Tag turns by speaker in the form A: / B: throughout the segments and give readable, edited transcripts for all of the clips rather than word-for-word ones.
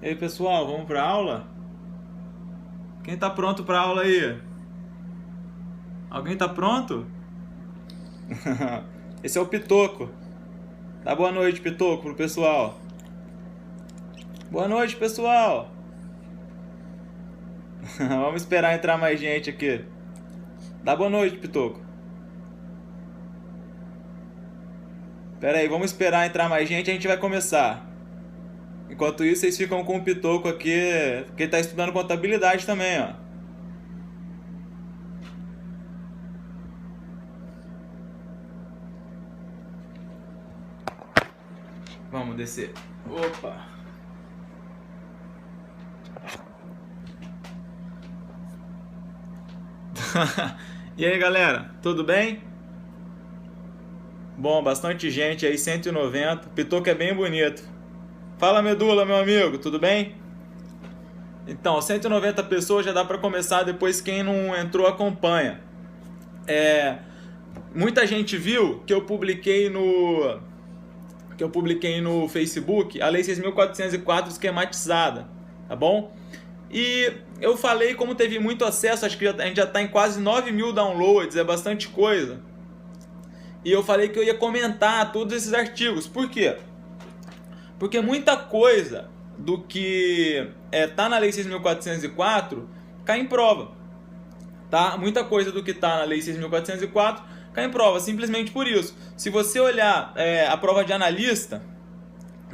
A: E aí, pessoal, vamos para aula? Quem tá pronto para aula aí? Alguém tá pronto? Esse é o Pitoco. Dá boa noite, Pitoco, pro pessoal. Boa noite, pessoal. Vamos esperar entrar mais gente aqui. Dá boa noite, Pitoco. Pera aí, vamos esperar entrar mais gente e a gente vai começar. Enquanto isso, vocês ficam com o Pitoco aqui, porque ele tá estudando contabilidade também, ó. Vamos descer. Opa! E aí, galera, tudo bem? Bom, bastante gente aí, 190. Pitoco é bem bonito. Fala, Medula, meu amigo, tudo bem? Então, 190 pessoas já dá para começar, depois quem não entrou acompanha. Muita gente viu que eu publiquei no Facebook a Lei 6.404 esquematizada, tá bom? E eu falei, como teve muito acesso, acho que a gente já está em quase 9.000 downloads, é bastante coisa. E eu falei que eu ia comentar todos esses artigos. Por quê? Porque muita coisa do que tá na Lei 6.404 cai em prova. Tá? Muita coisa do que está na Lei 6.404 cai em prova, simplesmente por isso. Se você olhar a prova de analista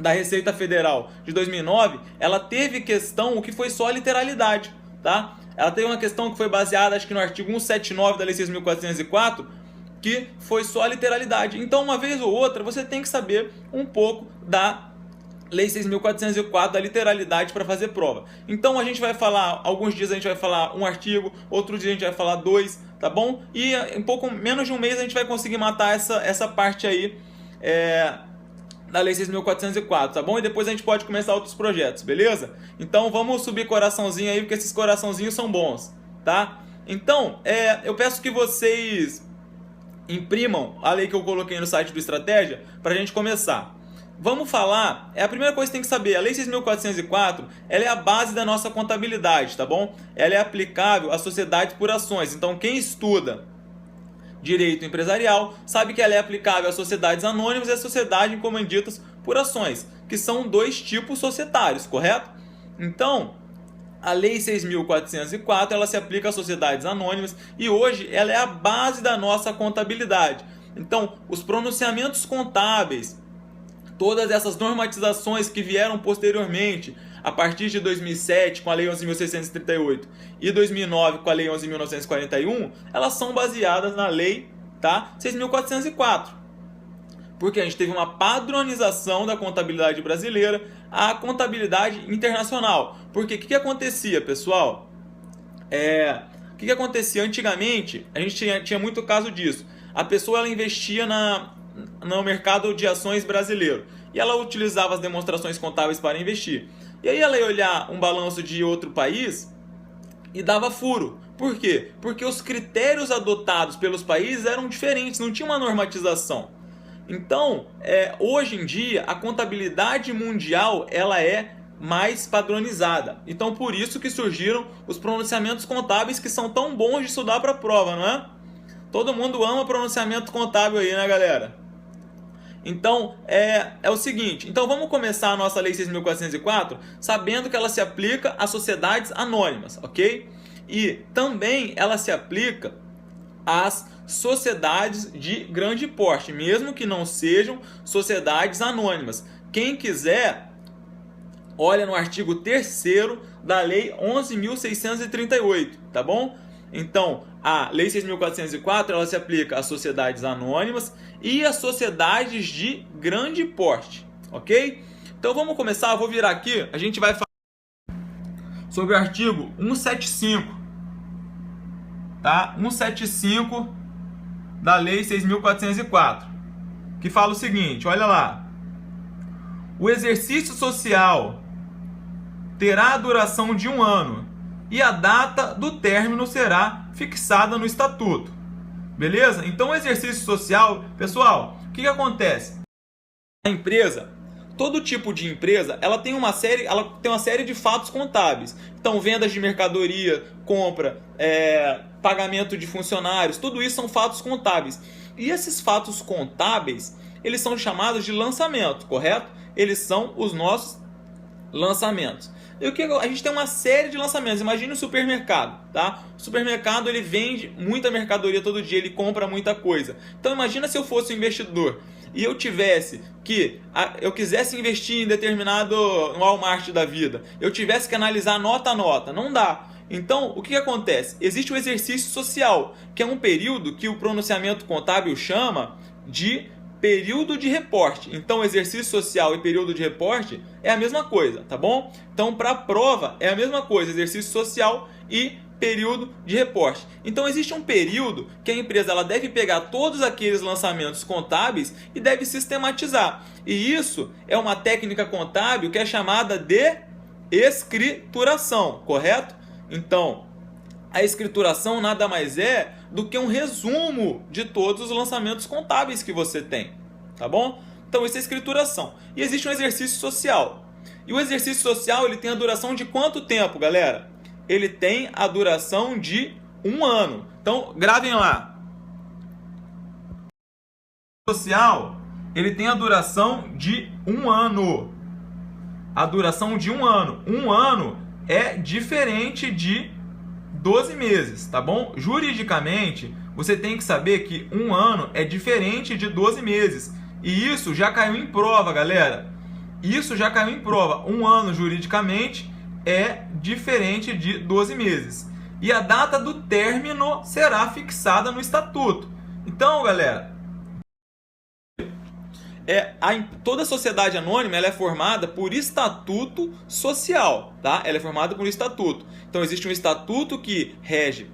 A: da Receita Federal de 2009, ela teve questão que foi só literalidade, tá? Ela teve uma questão que foi baseada, acho que no artigo 179 da Lei 6.404, que foi só literalidade. Então, uma vez ou outra, você tem que saber um pouco da Lei 6.404, da literalidade, para fazer prova. Então, a gente vai falar, alguns dias a gente vai falar um artigo, outros dias a gente vai falar dois, tá bom? E em pouco menos de um mês a gente vai conseguir matar essa parte aí da Lei 6.404, tá bom? E depois a gente pode começar outros projetos, beleza? Então vamos subir coraçãozinho aí, porque esses coraçãozinhos são bons, tá? Então, eu peço que vocês imprimam a lei que eu coloquei no site do Estratégia pra gente começar. Vamos falar, a primeira coisa que tem que saber, a Lei 6.404, ela é a base da nossa contabilidade, tá bom? Ela é aplicável a sociedades por ações, então quem estuda direito empresarial sabe que ela é aplicável a sociedades anônimas e a sociedades comanditas por ações, que são dois tipos societários, correto? Então, a Lei 6.404 ela se aplica a sociedades anônimas e hoje ela é a base da nossa contabilidade. Então, os pronunciamentos contábeis, todas essas normatizações que vieram posteriormente, a partir de 2007 com a Lei 11.638 e 2009 com a Lei 11.941, elas são baseadas na Lei 6.404. Porque a gente teve uma padronização da contabilidade brasileira à contabilidade internacional. Porque o que acontecia, pessoal? O que acontecia antigamente? A gente tinha muito caso disso. A pessoa ela investia no mercado de ações brasileiro e ela utilizava as demonstrações contábeis para investir. E aí ela ia olhar um balanço de outro país e dava furo. Por quê? Porque os critérios adotados pelos países eram diferentes, não tinha uma normatização. Então, hoje em dia, a contabilidade mundial ela é mais padronizada. Então, por isso que surgiram os pronunciamentos contábeis que são tão bons de estudar para a prova, não é? Todo mundo ama pronunciamento contábil aí, né, galera? Então, é o seguinte, então vamos começar a nossa Lei 6.404 sabendo que ela se aplica a sociedades anônimas, ok? E também ela se aplica às sociedades de grande porte, mesmo que não sejam sociedades anônimas. Quem quiser, olha no artigo 3º da Lei 11.638, tá bom? Então, a Lei 6.404 ela se aplica às sociedades anônimas e às sociedades de grande porte, ok? Então vamos começar, eu vou virar aqui, a gente vai falar sobre o artigo 175, tá? 175 da Lei 6.404, que fala o seguinte, olha lá. O exercício social terá a duração de 1 ano e a data do término será fixada no estatuto. Beleza? Então o exercício social, pessoal, o que acontece? A empresa todo tipo de empresa, ela tem uma série de fatos contábeis. Então, vendas de mercadoria, compra, pagamento de funcionários, tudo isso são fatos contábeis. E esses fatos contábeis, eles são chamados de lançamento, correto? Eles são os nossos lançamentos. E o que a gente tem uma série de lançamentos. Imagine um supermercado, tá? O supermercado, ele vende muita mercadoria todo dia, ele compra muita coisa. Então imagina se eu fosse um investidor e eu quisesse investir em determinado Walmart da vida, eu tivesse que analisar nota a nota, não dá. Então, o que acontece? Existe o exercício social, que é um período que o pronunciamento contábil chama de período de reporte. Então, exercício social e período de reporte é a mesma coisa, tá bom? Então, para a prova é a mesma coisa, exercício social e período de reporte. Então, existe um período que a empresa ela deve pegar todos aqueles lançamentos contábeis e deve sistematizar. E isso é uma técnica contábil que é chamada de escrituração, correto? Então, a escrituração nada mais é do que um resumo de todos os lançamentos contábeis que você tem, tá bom? Então isso é escrituração. E existe um exercício social. E o exercício social ele tem a duração de quanto tempo, galera? Ele tem a duração de 1 ano. Então gravem lá. O social ele tem a duração de 1 ano. A duração de 1 ano. 1 ano é diferente de 12 meses, tá bom? Juridicamente, você tem que saber que 1 ano é diferente de 12 meses. E isso já caiu em prova, galera. Isso já caiu em prova. 1 ano, juridicamente, é diferente de 12 meses. E a data do término será fixada no estatuto. Então, galera, toda sociedade anônima ela é formada por estatuto social, tá? Ela é formada por estatuto. Então existe um estatuto que rege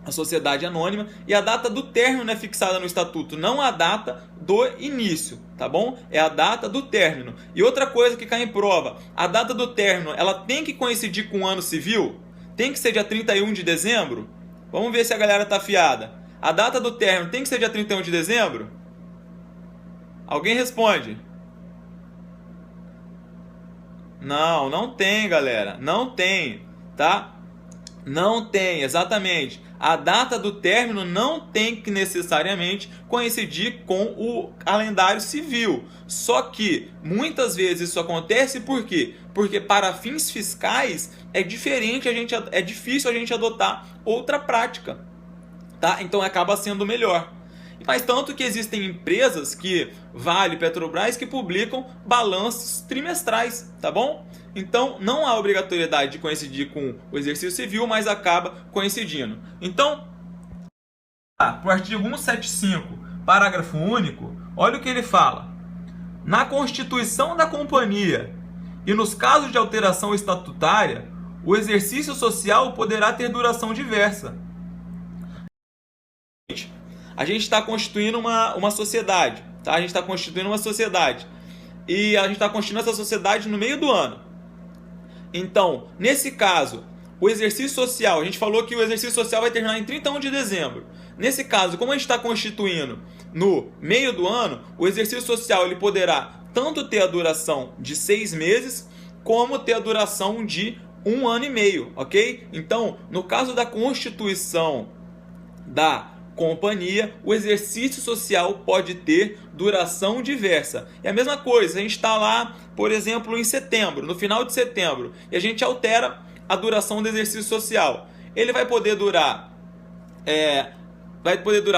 A: a sociedade anônima e a data do término é fixada no estatuto, não a data do início, tá bom? É a data do término. E outra coisa que cai em prova, a data do término, ela tem que coincidir com o ano civil? Tem que ser dia 31 de dezembro? Vamos ver se a galera tá afiada. A data do término tem que ser dia 31 de dezembro? Alguém responde? Não, não tem, galera. Não tem, tá? Não tem, exatamente. A data do término não tem que necessariamente coincidir com o calendário civil. Só que muitas vezes isso acontece por quê? Porque para fins fiscais é difícil a gente adotar outra prática, tá? Então acaba sendo melhor. Mas tanto que existem empresas que Vale, Petrobras, que publicam balanços trimestrais, tá bom? Então não há obrigatoriedade de coincidir com o exercício civil, mas acaba coincidindo. Então, para o artigo 175, parágrafo único, olha o que ele fala. Na constituição da companhia e nos casos de alteração estatutária, o exercício social poderá ter duração diversa. A gente está constituindo uma sociedade, tá? A gente está constituindo uma sociedade e a gente está constituindo essa sociedade no meio do ano. Então, nesse caso, o exercício social, a gente falou que o exercício social vai terminar em 31 de dezembro. Nesse caso, como a gente está constituindo no meio do ano, o exercício social ele poderá tanto ter a duração de 6 meses, como ter a duração de 1 ano e meio, ok? Então, no caso da constituição da companhia, o exercício social pode ter duração diversa. E a mesma coisa, a gente está lá, por exemplo, em setembro, no final de setembro, e a gente altera a duração do exercício social. Ele vai poder durar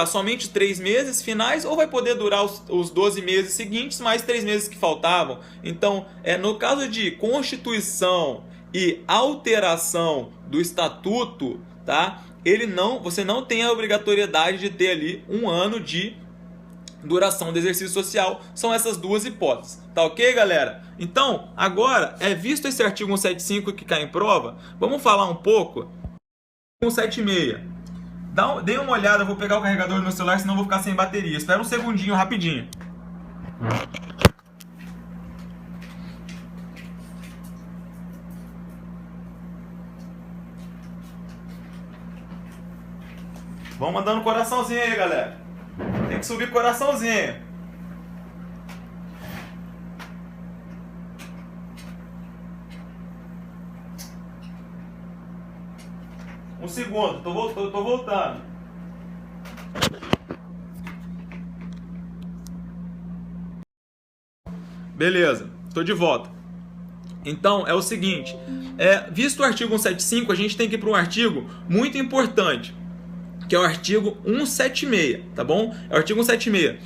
A: somente 3 meses finais, ou vai poder durar os 12 meses seguintes, mais 3 meses que faltavam. Então, no caso de constituição e alteração do estatuto, tá? Você não tem a obrigatoriedade de ter ali 1 ano de duração do exercício social. São essas duas hipóteses, tá ok, galera? Então, agora, visto esse artigo 175 que cai em prova, vamos falar um pouco do 176. Dê uma olhada, eu vou pegar o carregador do meu celular, senão eu vou ficar sem bateria. Espera um segundinho, rapidinho. Vão mandando coraçãozinho aí, galera. Tem que subir coraçãozinho. Um segundo, tô voltando. Beleza, tô de volta. Então, é o seguinte, visto o artigo 175, a gente tem que ir para um artigo muito importante, que é o artigo 176, tá bom? É o artigo 176.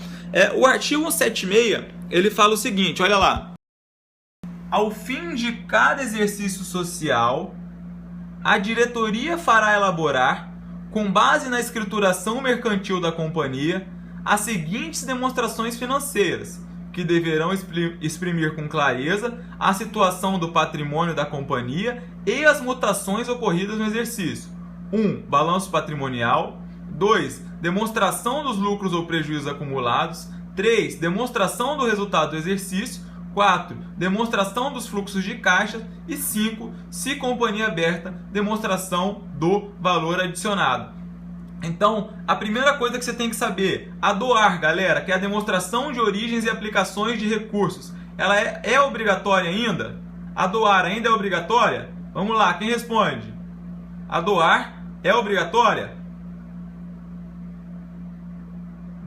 A: O artigo 176, ele fala o seguinte, olha lá. Ao fim de cada exercício social, a diretoria fará elaborar, com base na escrituração mercantil da companhia, as seguintes demonstrações financeiras, que deverão exprimir com clareza a situação do patrimônio da companhia e as mutações ocorridas no exercício. 1. Balanço patrimonial. 2. Demonstração dos lucros ou prejuízos acumulados. 3. Demonstração do resultado do exercício. 4. Demonstração dos fluxos de caixa. E 5. Se companhia aberta, demonstração do valor adicionado. Então, a primeira coisa que você tem que saber, a DOAR, galera, que é a demonstração de origens e aplicações de recursos, ela é obrigatória ainda? A DOAR ainda é obrigatória? Vamos lá, quem responde? A DOAR é obrigatória?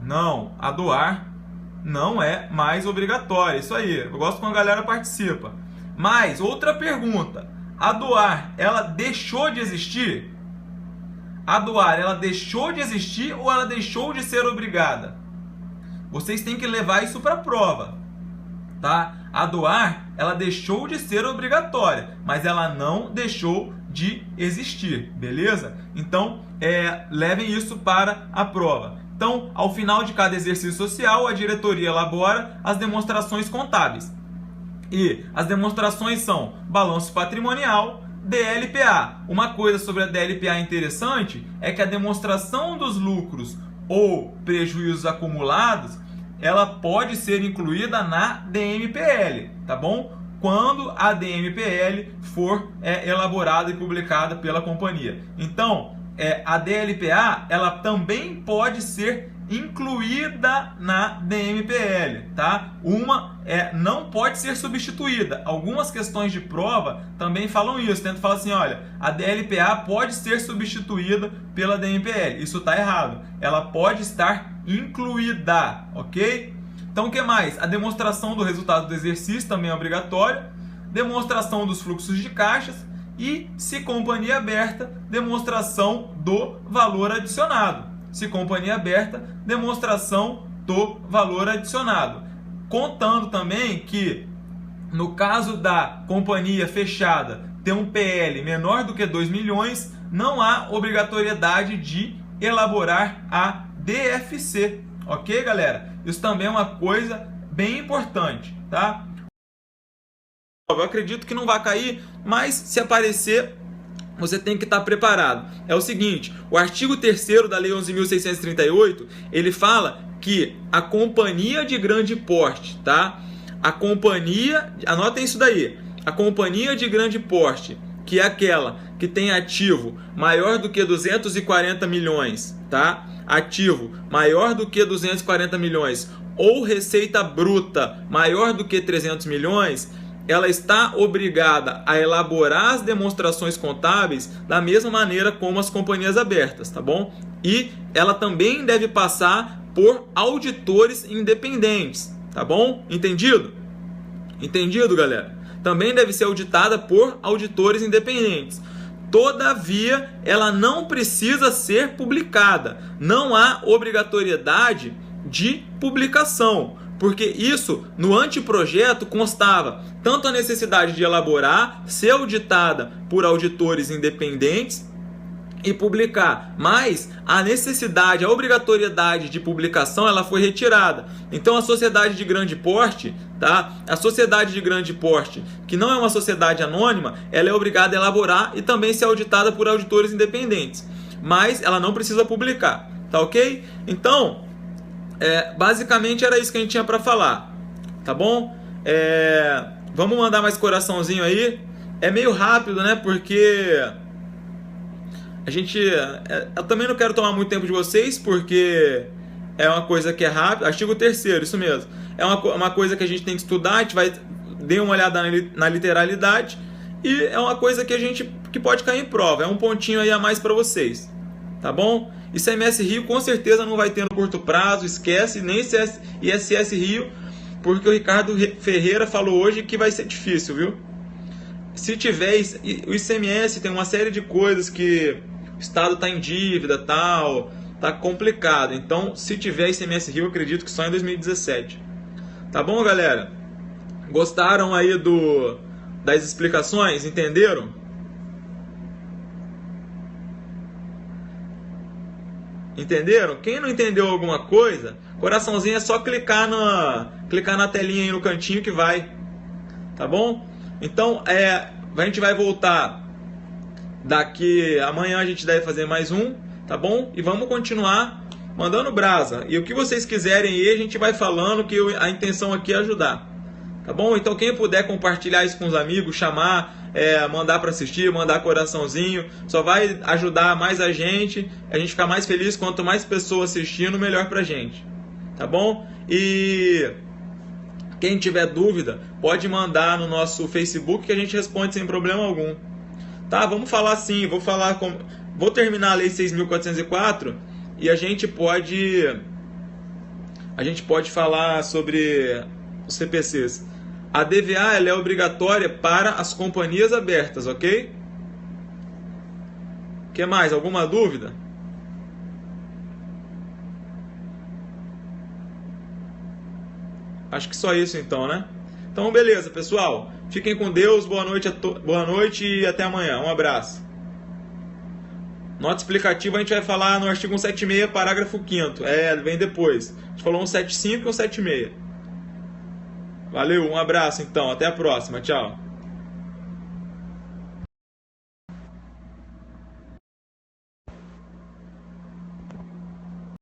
A: Não, a DOAR não é mais obrigatória. Isso aí, eu gosto quando a galera participa. Mas, outra pergunta, a DOAR, ela deixou de existir? A DOAR, ela deixou de existir ou ela deixou de ser obrigada? Vocês têm que levar isso para a prova, tá? A DOAR, ela deixou de ser obrigatória, mas ela não deixou de existir, beleza? Então, levem isso para a prova. Então, ao final de cada exercício social, a diretoria elabora as demonstrações contábeis. E as demonstrações são balanço patrimonial, DLPA. Uma coisa sobre a DLPA interessante é que a demonstração dos lucros ou prejuízos acumulados, ela pode ser incluída na DMPL, tá bom? Quando a DMPL for elaborada e publicada pela companhia. Então, a DLPA, ela também pode ser incluída na DMPL, tá? Uma não pode ser substituída. Algumas questões de prova também falam isso. Tentam falar assim, olha, a DLPA pode ser substituída pela DMPL. Isso está errado. Ela pode estar incluída, ok? Então, o que mais? A demonstração do resultado do exercício também é obrigatória. Demonstração dos fluxos de caixas. E, se companhia aberta, demonstração do valor adicionado. Se companhia aberta, demonstração do valor adicionado. Contando também que, no caso da companhia fechada ter um PL menor do que 2 milhões, não há obrigatoriedade de elaborar a DFC. Ok, galera? Isso também é uma coisa bem importante, tá? Eu acredito que não vai cair, mas se aparecer, você tem que estar preparado. É o seguinte, o artigo 3º da Lei 11.638, ele fala que a companhia de grande porte, tá? A companhia, anotem isso daí, a companhia de grande porte, que é aquela que tem ativo maior do que 240 milhões, tá? Ativo maior do que 240 milhões ou receita bruta maior do que 300 milhões, ela está obrigada a elaborar as demonstrações contábeis da mesma maneira como as companhias abertas, tá bom? E ela também deve passar por auditores independentes, tá bom? Entendido? Entendido, galera? Também deve ser auditada por auditores independentes. Todavia, ela não precisa ser publicada. Não há obrigatoriedade de publicação, porque isso no anteprojeto constava tanto a necessidade de elaborar, ser auditada por auditores independentes e publicar, mas a necessidade, a obrigatoriedade de publicação, ela foi retirada. Então a sociedade de grande porte, tá? A sociedade de grande porte, que não é uma sociedade anônima, ela é obrigada a elaborar e também ser auditada por auditores independentes, mas ela não precisa publicar, tá ok? Então, basicamente era isso que a gente tinha para falar, tá bom? Vamos mandar mais coraçãozinho aí. É meio rápido, né? Porque a gente... eu também não quero tomar muito tempo de vocês, porque é uma coisa que é rápida. Artigo 3º, isso mesmo. É uma coisa que a gente tem que estudar, a gente vai dar uma olhada na literalidade, e é uma coisa que que pode cair em prova. É um pontinho aí a mais para vocês, tá bom? ICMS Rio com certeza não vai ter no curto prazo, esquece, nem ISS Rio, porque o Ricardo Ferreira falou hoje que vai ser difícil, viu? Se tiver o ICMS, tem uma série de coisas que o Estado está em dívida, tal, tá complicado. Então, se tiver ICMS Rio, eu acredito que só em 2017. Tá bom, galera? Gostaram aí das explicações? Entenderam? Entenderam? Quem não entendeu alguma coisa, coraçãozinho é só clicar na telinha aí no cantinho que vai. Tá bom? Então, a gente vai voltar daqui amanhã, a gente deve fazer mais um, tá bom? E vamos continuar mandando brasa. E o que vocês quiserem aí, a gente vai falando, que a intenção aqui é ajudar. Tá bom? Então quem puder compartilhar isso com os amigos, chamar, mandar para assistir, mandar coraçãozinho, só vai ajudar mais a gente ficar mais feliz. Quanto mais pessoas assistindo, melhor pra gente. Tá bom? E quem tiver dúvida, pode mandar no nosso Facebook que a gente responde sem problema algum. Tá, vamos falar assim, vou terminar a Lei 6.404 e a gente pode falar sobre os CPCs. A DVA ela é obrigatória para as companhias abertas, ok? O que mais? Alguma dúvida? Acho que só isso então, né? Então, beleza, pessoal. Fiquem com Deus, boa noite e até amanhã. Um abraço. Nota explicativa a gente vai falar no artigo 176, parágrafo 5º. Vem depois. A gente falou 175 e 176. Valeu, um abraço então, até a próxima, tchau.